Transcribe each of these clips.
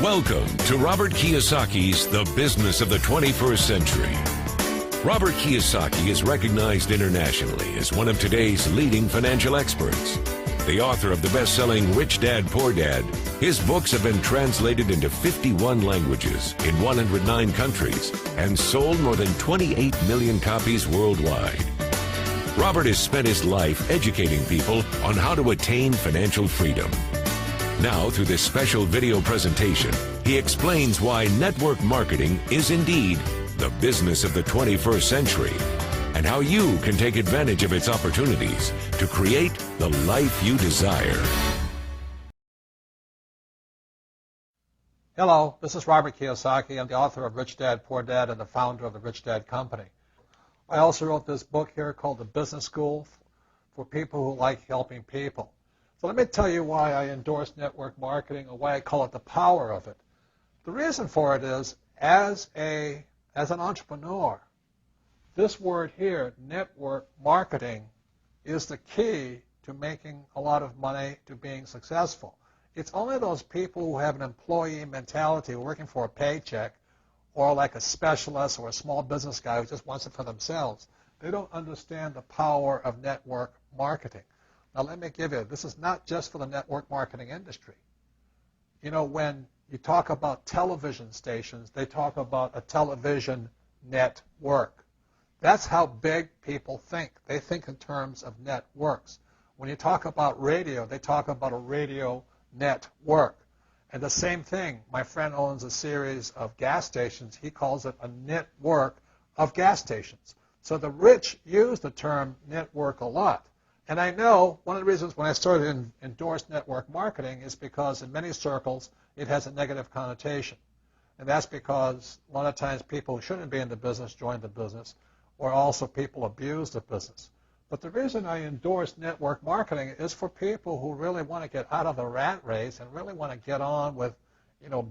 Welcome to Robert Kiyosaki's The Business of the 21st Century. Robert Kiyosaki is recognized internationally as one of today's leading financial experts. The author of the best-selling Rich Dad, Poor Dad, his books have been translated into 51 languages in 109 countries and sold more than 28 million copies worldwide. Robert has spent his life educating people on how to attain financial freedom. Now, through this special video presentation, he explains why network marketing is indeed the business of the 21st century and how you can take advantage of its opportunities to create the life you desire. Hello, this is Robert Kiyosaki. I'm the author of Rich Dad, Poor Dad and the founder of the Rich Dad Company. I also wrote this book here called The Business School for people who like helping people. So let me tell you why I endorse network marketing or why I call it the power of it. The reason for it is, as an entrepreneur, this word here, network marketing, is the key to making a lot of money, to being successful. It's only those people who have an employee mentality, working for a paycheck, or like a specialist or a small business guy who just wants it for themselves. They don't understand the power of network marketing. Now let me give you, this is not just for the network marketing industry. You know, when you talk about television stations, they talk about a television network. That's how big people think. They think in terms of networks. When you talk about radio, they talk about a radio network. And the same thing, my friend owns a series of gas stations. He calls it a network of gas stations. So the rich use the term network a lot. And I know one of the reasons when I started to endorse network marketing is because in many circles it has a negative connotation. And that's because a lot of times people who shouldn't be in the business join the business, or also people abuse the business. But the reason I endorse network marketing is for people who really want to get out of the rat race and really want to get on with,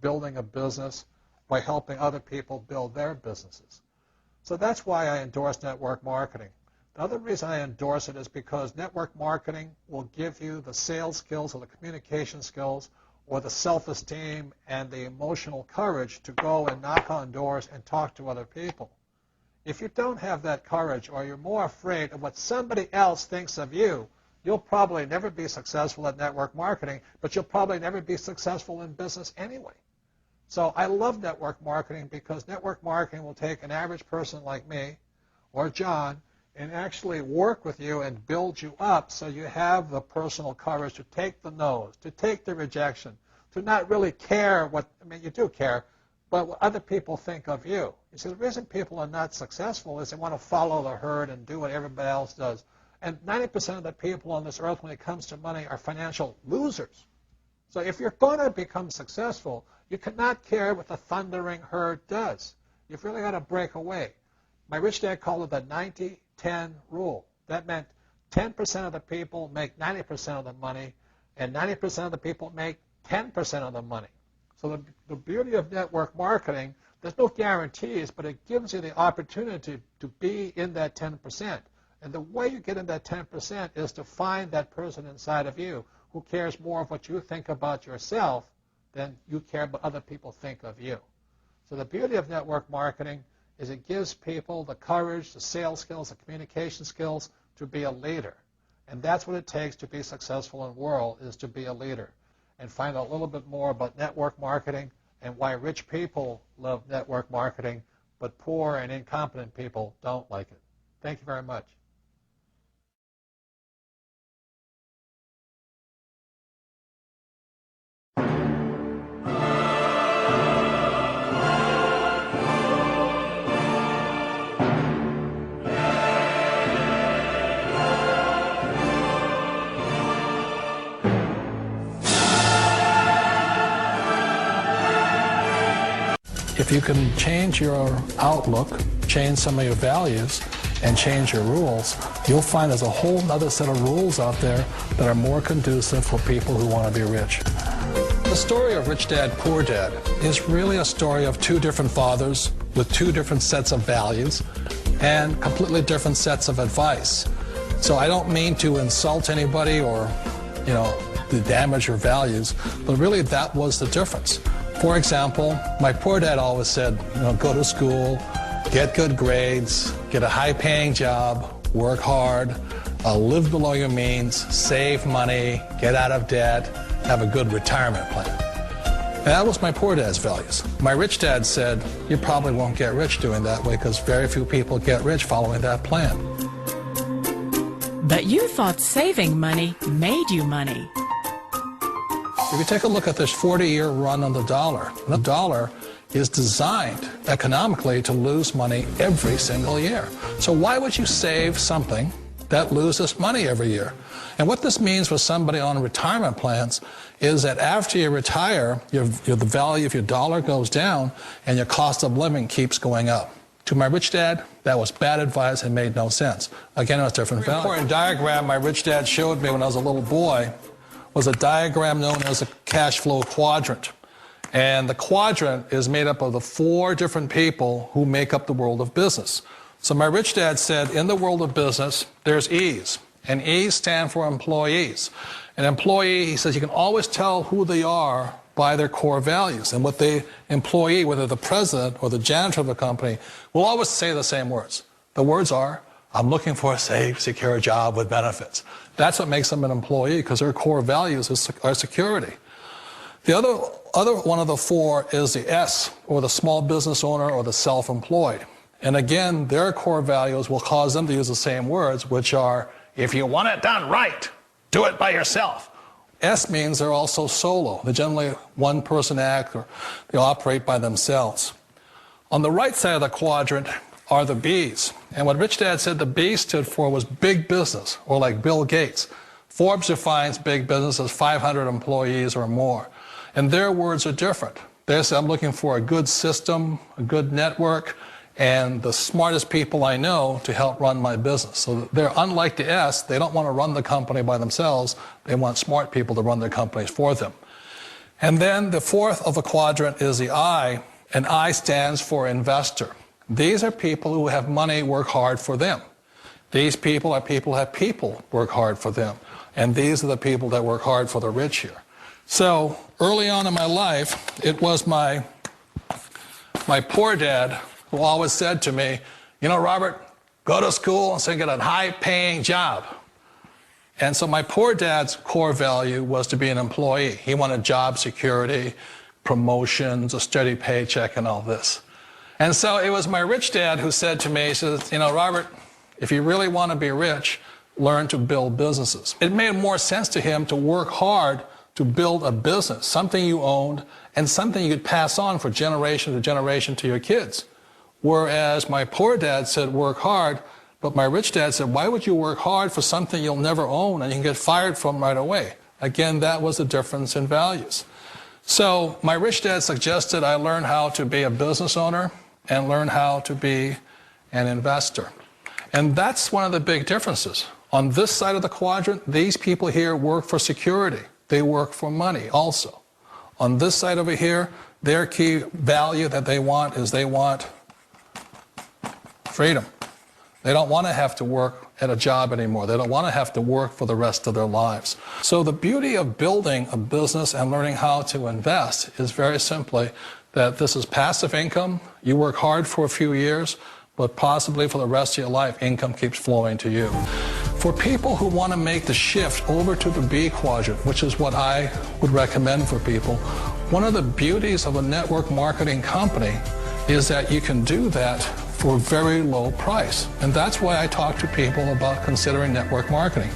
building a business by helping other people build their businesses. So that's why I endorse network marketing. The other reason I endorse it is because network marketing will give you the sales skills or the communication skills or the self-esteem and the emotional courage to go and knock on doors and talk to other people. If you don't have that courage, or you're more afraid of what somebody else thinks of you, you'll probably never be successful at network marketing, but you'll probably never be successful in business anyway. So I love network marketing because network marketing will take an average person like me or John and actually work with you and build you up so you have the personal courage to take the no's, to take the rejection, to not really care you do care, but what other people think of you. You see, the reason people are not successful is they want to follow the herd and do what everybody else does. And 90% of the people on this earth when it comes to money are financial losers. So if you're going to become successful, you cannot care what the thundering herd does. You've really got to break away. My rich dad called it the 90-10 rule. That meant 10% of the people make 90% of the money, and 90% of the people make 10% of the money. So the beauty of network marketing, there's no guarantees, but it gives you the opportunity to be in that 10%. And the way you get in that 10% is to find that person inside of you who cares more of what you think about yourself than you care what other people think of you. So the beauty of network marketing is it gives people the courage, the sales skills, the communication skills to be a leader. And that's what it takes to be successful in the world, is to be a leader. And find out a little bit more about network marketing and why rich people love network marketing, but poor and incompetent people don't like it. Thank you very much. If you can change your outlook, change some of your values, and change your rules, you'll find there's a whole other set of rules out there that are more conducive for people who want to be rich. The story of Rich Dad, Poor Dad is really a story of two different fathers with two different sets of values and completely different sets of advice. So I don't mean to insult anybody or, to damage your values, but really that was the difference. For example, my poor dad always said, go to school, get good grades, get a high-paying job, work hard, live below your means, save money, get out of debt, have a good retirement plan. And that was my poor dad's values. My rich dad said, you probably won't get rich doing that way because very few people get rich following that plan. But you thought saving money made you money. If you take a look at this 40-year run on the dollar is designed economically to lose money every single year. So why would you save something that loses money every year? And what this means for somebody on retirement plans is that after you retire, the value of your dollar goes down and your cost of living keeps going up. To my rich dad, that was bad advice and made no sense. Again, it was different value. An important diagram my rich dad showed me when I was a little boy was a diagram known as a cash flow quadrant. And the quadrant is made up of the 4 different people who make up the world of business. So my rich dad said, in the world of business, there's E's. And E's stand for employees. An employee, he says, you can always tell who they are by their core values. And what the employee, whether the president or the janitor of the company, will always say the same words. The words are, I'm looking for a safe, secure job with benefits. That's what makes them an employee, because their core values are security. The other one of the 4 is the S, or the small business owner or the self-employed. And again, their core values will cause them to use the same words, which are, if you want it done right, do it by yourself. S means they're also solo. They're generally one-person act, or they operate by themselves. On the right side of the quadrant are the B's. And what Rich Dad said the B stood for was big business, or like Bill Gates. Forbes defines big business as 500 employees or more. And their words are different. They say, I'm looking for a good system, a good network, and the smartest people I know to help run my business. So they're unlike the S. They don't want to run the company by themselves. They want smart people to run their companies for them. And then the 4th of the quadrant is the I, and I stands for investor. These are people who have money work hard for them. These people are people who have people work hard for them. And these are the people that work hard for the rich here. So early on in my life, it was my poor dad who always said to me, Robert, go to school and so get a high-paying job. And so my poor dad's core value was to be an employee. He wanted job security, promotions, a steady paycheck, and all this. And so it was my rich dad who said to me, he says, Robert, if you really want to be rich, learn to build businesses. It made more sense to him to work hard to build a business, something you owned, and something you could pass on for generation to generation to your kids. Whereas my poor dad said, work hard, but my rich dad said, why would you work hard for something you'll never own and you can get fired from right away? Again, that was the difference in values. So my rich dad suggested I learn how to be a business owner and learn how to be an investor. And that's one of the big differences. On this side of the quadrant, these people here work for security. They work for money also. On this side over here, their key value that they want is they want freedom. They don't want to have to work at a job anymore. They don't want to have to work for the rest of their lives. So the beauty of building a business and learning how to invest is very simply that this is passive income. You work hard for a few years, but possibly for the rest of your life, income keeps flowing to you. For people who want to make the shift over to the B quadrant, which is what I would recommend for people, one of the beauties of a network marketing company is that you can do that for a very low price. And that's why I talk to people about considering network marketing.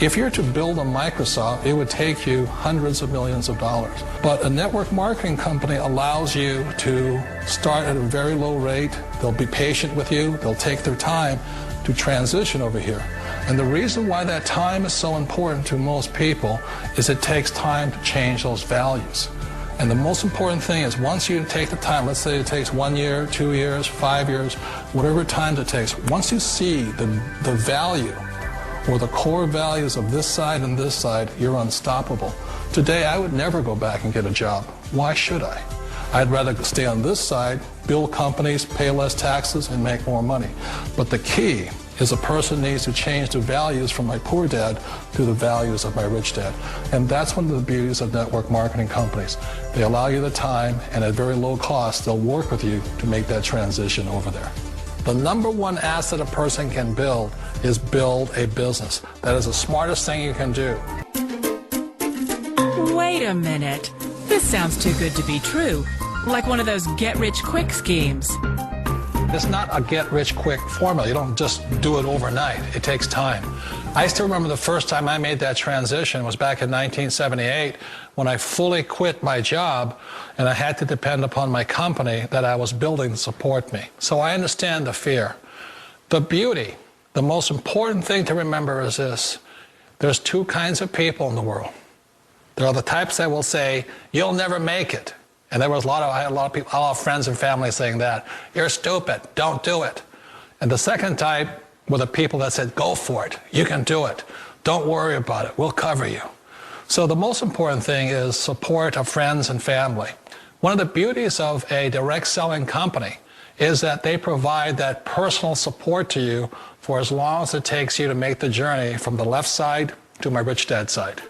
If you're to build a Microsoft, it would take you hundreds of millions of dollars. But a network marketing company allows you to start at a very low rate. They'll be patient with you. They'll take their time to transition over here. And the reason why that time is so important to most people is it takes time to change those values. And the most important thing is once you take the time, let's say it takes 1 year, 2 years, 5 years, whatever time it takes, once you see the value or the core values of this side and this side, you're unstoppable. Today, I would never go back and get a job. Why should I? I'd rather stay on this side, build companies, pay less taxes, and make more money. But the key is a person needs to change the values from my poor dad to the values of my rich dad. And that's one of the beauties of network marketing companies. They allow you the time, and at very low cost, they'll work with you to make that transition over there. The number one asset a person can build is build a business. That is the smartest thing you can do. Wait a minute. This sounds too good to be true. Like one of those get-rich-quick schemes. It's not a get-rich-quick formula. You don't just do it overnight. It takes time. I still remember the first time I made that transition was back in 1978 when I fully quit my job and I had to depend upon my company that I was building to support me. So I understand the fear. The beauty, the most important thing to remember is this. There's two kinds of people in the world. There are the types that will say, you'll never make it. And there was I had a lot of people, a lot of friends and family saying that. You're stupid, don't do it. And the second type were the people that said, go for it, you can do it. Don't worry about it, we'll cover you. So the most important thing is support of friends and family. One of the beauties of a direct selling company is that they provide that personal support to you for as long as it takes you to make the journey from the left side to my rich dad side.